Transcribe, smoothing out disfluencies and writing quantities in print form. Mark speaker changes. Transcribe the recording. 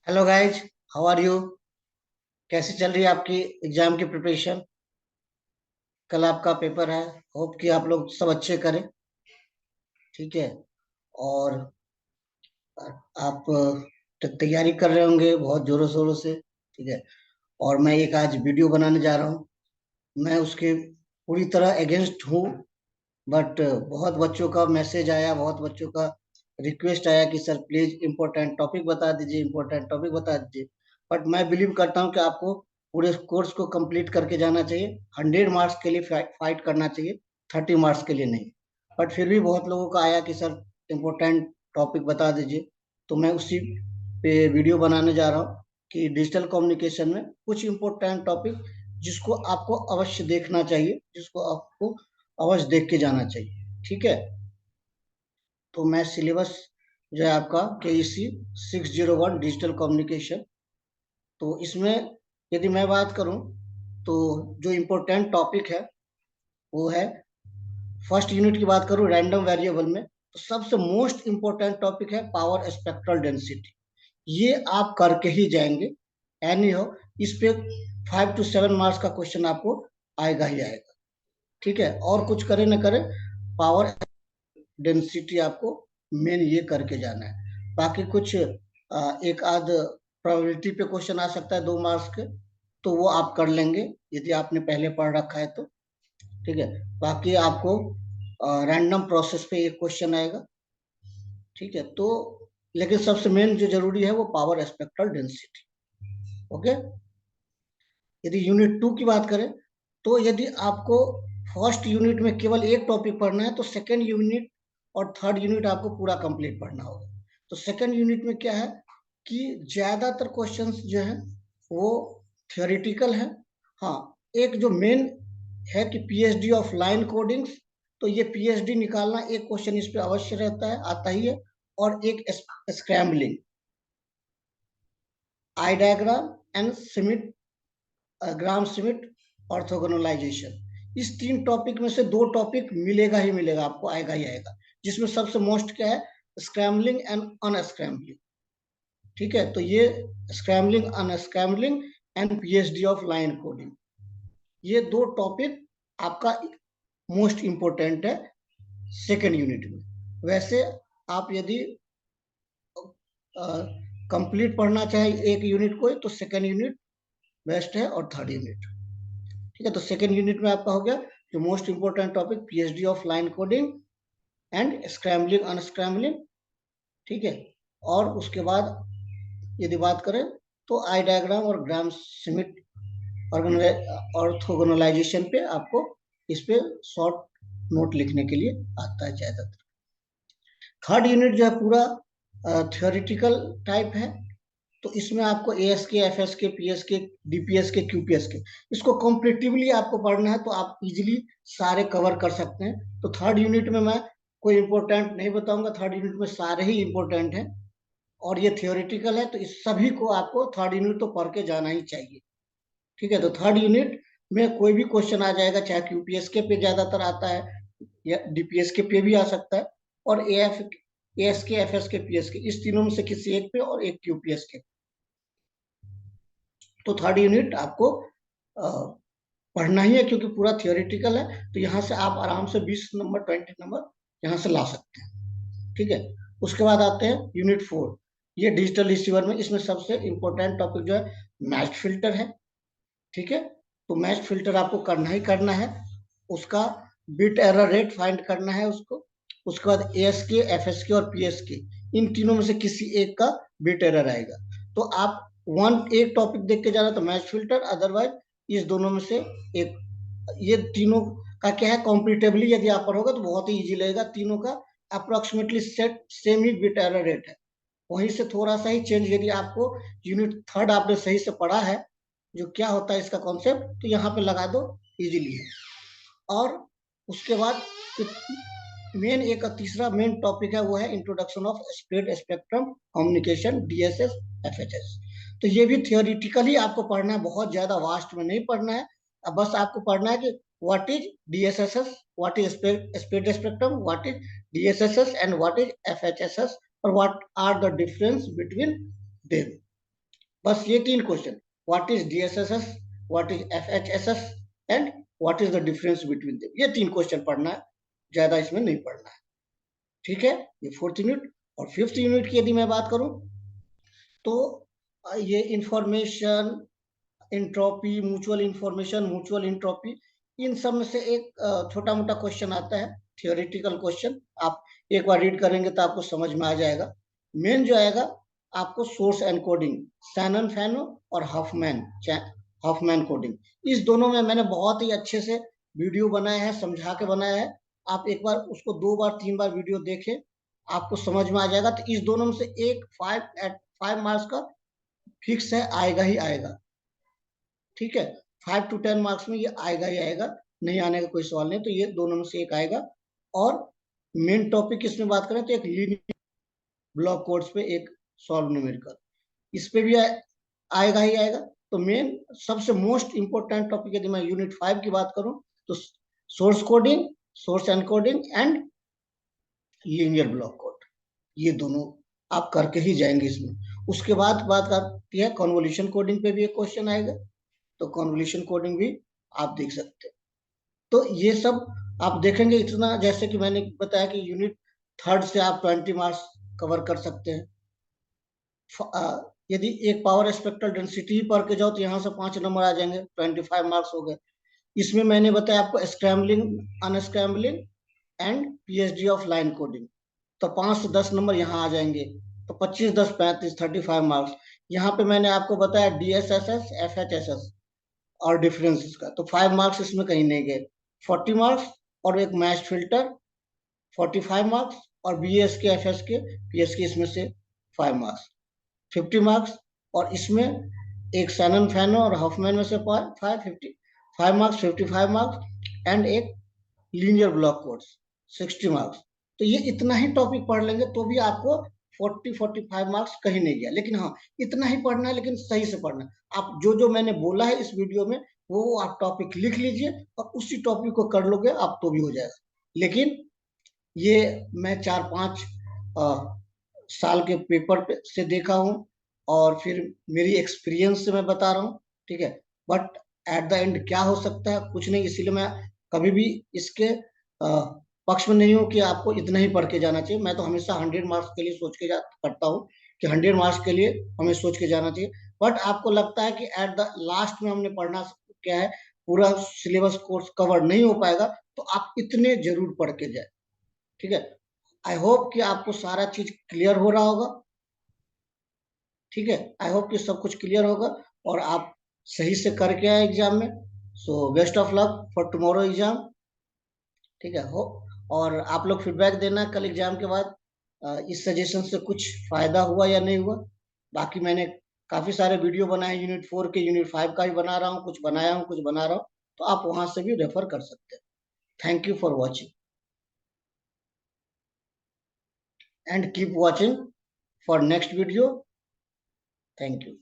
Speaker 1: Hello guys, how are you? कैसे चल रही है आपकी एग्जाम की प्रिपरेशन? कल आपका पेपर है। होप कि आप लोग सब अच्छे करें। ठीक है। और आप तैयारी कर रहे होंगे बहुत जोरों शोरों से। ठीक है। और मैं एक आज वीडियो बनाने जा रहा हूँ। मैं उसके पूरी तरह अगेंस्ट हूँ। बट बहुत बच्चों का मैसेज आया, बहुत बच्चों का रिक्वेस्ट आया कि सर प्लीज इम्पोर्टेंट टॉपिक बता दीजिए, इम्पोर्टेंट टॉपिक बता दीजिए। बट मैं बिलीव करता हूँ कि आपको पूरे कोर्स को कंप्लीट करके जाना चाहिए। 100 मार्क्स के लिए फाइट करना चाहिए, 30 मार्क्स के लिए नहीं। बट फिर भी बहुत लोगों का आया कि सर इम्पोर्टेंट टॉपिक बता दीजिए। तो मैं उसी पे वीडियो बनाने जा रहा हूँ कि डिजिटल कम्युनिकेशन में कुछ इम्पोर्टेंट टॉपिक जिसको आपको अवश्य देखना चाहिए, जिसको आपको अवश्य देख के जाना चाहिए। ठीक है। तो मैं सिलेबस जो है आपका KEC 601 डिजिटल कम्युनिकेशन। तो इसमें यदि मैं बात करूं तो जो इम्पोर्टेंट टॉपिक है वो है, फर्स्ट यूनिट की बात करूं रैंडम वेरिएबल में, तो सबसे मोस्ट इम्पोर्टेंट टॉपिक है पावर स्पेक्ट्रल डेंसिटी। ये आप करके ही जाएंगे। एनी हो, इस पे 5 to 7 मार्क्स का क्वेश्चन आपको आएगा ही आएगा। ठीक है। और कुछ करे न करे, पावर डेंसिटी आपको मेन ये करके जाना है। बाकी कुछ एक आध प्रोबेबिलिटी पे क्वेश्चन आ सकता है 2 मार्क्स के, तो वो आप कर लेंगे यदि आपने पहले पढ़ रखा है तो। ठीक है। बाकी आपको रैंडम प्रोसेस पे एक क्वेश्चन आएगा। ठीक है। तो लेकिन सबसे मेन जो जरूरी है वो पावर स्पेक्ट्रल डेंसिटी। ओके। यदि यूनिट 2 की बात करें तो यदि आपको फर्स्ट यूनिट में केवल एक टॉपिक पढ़ना है तो सेकेंड यूनिट और थर्ड यूनिट आपको पूरा कंप्लीट पढ़ना होगा। तो सेकेंड यूनिट में क्या है कि ज्यादातर क्वेश्चंस जो है वो थियोरिटिकल है। हाँ, एक जो मेन है कि पीएचडी ऑफ लाइन कोडिंग्स, तो ये पीएचडी निकालना एक क्वेश्चन इस पे अवश्य रहता है, आता ही है। और एक स्क्रैम्बलिंग, आई डायग्राम एंड सिमिट, ग्राम स्मिथ ऑर्थोगोनलाइजेशन। इस 3 टॉपिक में से 2 टॉपिक मिलेगा ही मिलेगा, आपको आएगा ही आएगा। जिसमें सबसे मोस्ट क्या है, स्क्रैम्बलिंग एंड अनस्क्रैम्बलिंग। ठीक है। तो ये scrambling, unscrambling and PhD of line coding, ये 2 टॉपिक आपका मोस्ट इंपोर्टेंट है सेकेंड यूनिट में। वैसे आप यदि कंप्लीट पढ़ना चाहे एक यूनिट को तो सेकेंड यूनिट बेस्ट है, और थर्ड यूनिट। ठीक है। तो सेकेंड यूनिट में आपका हो गया जो most important topic, PhD of line coding and scrambling unscrambling. ठीक है। और उसके बाद यदि बात करें तो आई डायग्राम और ग्राम स्मिथ ऑर्थोगोनलाइजेशन पे आपको इस पे शॉर्ट नोट लिखने के लिए आता है ज्यादातर। थर्ड यूनिट जो है पूरा थियोरिटिकल टाइप है। तो इसमें आपको एएस के, एफएस के, पीएस के, डीपीएस के, क्यूपीएस के, इसको कॉम्पिटिटिवली आपको पढ़ना है तो आप इजीली सारे कवर कर सकते हैं। तो थर्ड यूनिट में मैं कोई इंपॉर्टेंट नहीं बताऊंगा, थर्ड यूनिट में सारे ही इंपॉर्टेंट हैं। और ये थियोरिटिकल है तो इस सभी को आपको थर्ड यूनिट तो पढ़ के जाना ही चाहिए। ठीक है। तो थर्ड यूनिट में कोई भी क्वेश्चन आ जाएगा, चाहे क्यूपीएस के पे ज्यादातर आता है या डीपीएस के पे भी आ सकता है, और एएस के, एफएस के, पीएस के, इस तीनों में से किसी एक पे, और एक क्यूपीएस के। तो थर्ड यूनिट आपको पढ़ना ही है क्योंकि पूरा थियोरिटिकल है। तो यहाँ से आप आराम से 20 नंबर, 20 नंबर यहाँ से ला सकते हैं। ठीक है। उसके बाद आते हैं यूनिट 4, ये डिजिटल रिसीवर में। इसमें सबसे इंपॉर्टेंट टॉपिक जो है मैच फिल्टर है। ठीक है। तो मैच फिल्टर आपको करना ही करना है, उसका बिट एरर रेट फाइंड करना है उसको। उसके बाद एएस के, एफएस के और पीएस के, इन तीनों में से किसी एक का बिट एरर आएगा। तो आप एक टॉपिक देख के जाना तो मैच फिल्टर, अदरवाइज इस दोनों में से एक। ये तीनों का क्या है, कॉम्पिटेबली यदि आप पढ़ोगे तो बहुत ही इजी लगेगा। तीनों का अप्रोक्सीमेटली सेट सेम ही बिट एरर रेट है। वहीं से थोड़ा सा ही चेंज, यदि आपको यूनिट थर्ड आपने सही से पढ़ा है जो क्या होता है इसका कॉन्सेप्ट, तो यहाँ पे लगा दो, इजीली है। और उसके बाद मेन एक तीसरा मेन टॉपिक है, वो है introduction of spread spectrum communication, DSS, FHS. तो ये भी थियोरिटिकली आपको पढ़ना है, बहुत ज्यादा वास्ट में नहीं पढ़ना है। अब बस आपको पढ़ना है कि what is DSSS, what is spread spectrum, what is DSSS and what is FHSS, और what are the difference between them. बस ये 3 question, what is DSSS, what is FHSS and what is the difference between them, ये 3 question पढ़ना है, ज्यादा इसमें नहीं पढ़ना है। ठीक है, ये 4th यूनिट। और 5th यूनिट की यदि मैं बात करूं तो ये information, entropy, mutual information, mutual entropy, इन सब में से एक छोटा मोटा क्वेश्चन आता है, थियोरेटिकल क्वेश्चन। आप एक बार रीड करेंगे तो आपको समझ में आ जाएगा। मेन जो आएगा आपको सोर्स एनकोडिंग, शैनन फैनो और हॉफमैन कोडिंग, इस दोनों में मैंने बहुत ही अच्छे से वीडियो बनाया है, समझा के बनाया है। आप एक बार उसको 2 बार 3 बार वीडियो देखें, आपको समझ में आ जाएगा। तो इस दोनों में से एक 5 मार्क्स का फिक्स है, आएगा ही आएगा। ठीक है, 5 to 10 मार्क्स में ये आएगा ही आएगा, नहीं आने का कोई सवाल नहीं। तो ये दोनों में से एक आएगा। और मेन टॉपिक इसमें बात करें तो एक लीनियर ब्लॉक कोड्स पे एक सॉल्व न्यूमेरिकल, इस पे भी आएगा ही आएगा। तो मेन सबसे मोस्ट इंपोर्टेंट टॉपिक यदि मैं यूनिट 5 की बात करूं तो source coding, source encoding and linear block code, ये दोनों आप करके ही जाएंगे इसमें। उसके बाद बात आती है कन्वोल्यूशन कोडिंग पे भी एक क्वेश्चन आएगा, तो कन्वोल्यूशन कोडिंग भी आप देख सकते हैं। तो ये सब आप देखेंगे। इतना जैसे कि मैंने बताया कि यूनिट 3rd से आप 20 मार्क्स कवर कर सकते हैं। यदि एक पावर स्पेक्ट्रल डेंसिटी ही पढ़ के जाओ तो यहाँ से 5 नंबर आ जाएंगे, 25 मार्क्स हो गए। इसमें मैंने बताया आपको scrambling, unscrambling and PhD of line coding, तो 5 से 10 नंबर यहाँ आ जाएंगे। तो 25 10 35 35 मार्क्स। यहाँ पे मैंने आपको बताया DSSS FHSS और डिफरेंस का, तो 5 मार्क्स इसमें कहीं नहीं गए। 40 मार्क्स और एक मैच फिल्टर 45 मार्क्स, और BS के FS के PS के इसमें से 5 मार्क्स 50 मार्क्स। और इसमें एक सैनन फैनो और हॉफमैन में से 5 मार्क्स 55 मार्क्स एंड एक लीनियर ब्लॉक कोड्स 60 मार्क्स। तो ये इतना ही टॉपिक पढ़ लेंगे तो भी आपको 40-45 मार्क्स कहीं नहीं गया। लेकिन हाँ, इतना ही पढ़ना है, लेकिन सही से पढ़ना है। आप जो जो मैंने बोला है इस वीडियो में वो आप टॉपिक लिख लीजिए और उसी टॉपिक को कर लोगे आप तो भी हो जाएगा। लेकिन ये मैं 4-5 साल के पेपर से देखा हूँ और फिर मेरी एक्सपीरियंस से मैं बता रहा हूँ। ठीक है, बट एट द एंड क्या हो सकता है कुछ नहीं, इसीलिए मैं कभी भी इसके पक्ष में नहीं हूँ कि आपको इतना ही पढ़ के जाना चाहिए। मैं तो हमेशा 100 मार्क्स के लिए सोच के करता हूँ कि 100 मार्क्स के लिए हमें सोच के जाना चाहिए। बट आपको लगता है कि एट द लास्ट में हमने पढ़ना क्या है, पूरा सिलेबस कोर्स कवर नहीं हो पाएगा, तो आप इतने जरूर पढ़ के जाए। ठीक है, आई होप कि आपको सारा चीज क्लियर हो रहा होगा। ठीक है, आई होप कि सब कुछ क्लियर होगा और आप सही से करके आए एग्जाम में। So best of luck for tomorrow exam. ठीक है हो, और आप लोग फीडबैक देना कल एग्जाम के बाद, इस सजेशन से कुछ फायदा हुआ या नहीं हुआ। बाकी मैंने काफी सारे वीडियो बनाए, यूनिट 4 के, यूनिट 5 का भी बना रहा हूँ, कुछ बनाया हूँ, कुछ बना रहा हूँ, तो आप वहां से भी रेफर कर सकते हैं। Thank you for watching and keep watching for next video. Thank you.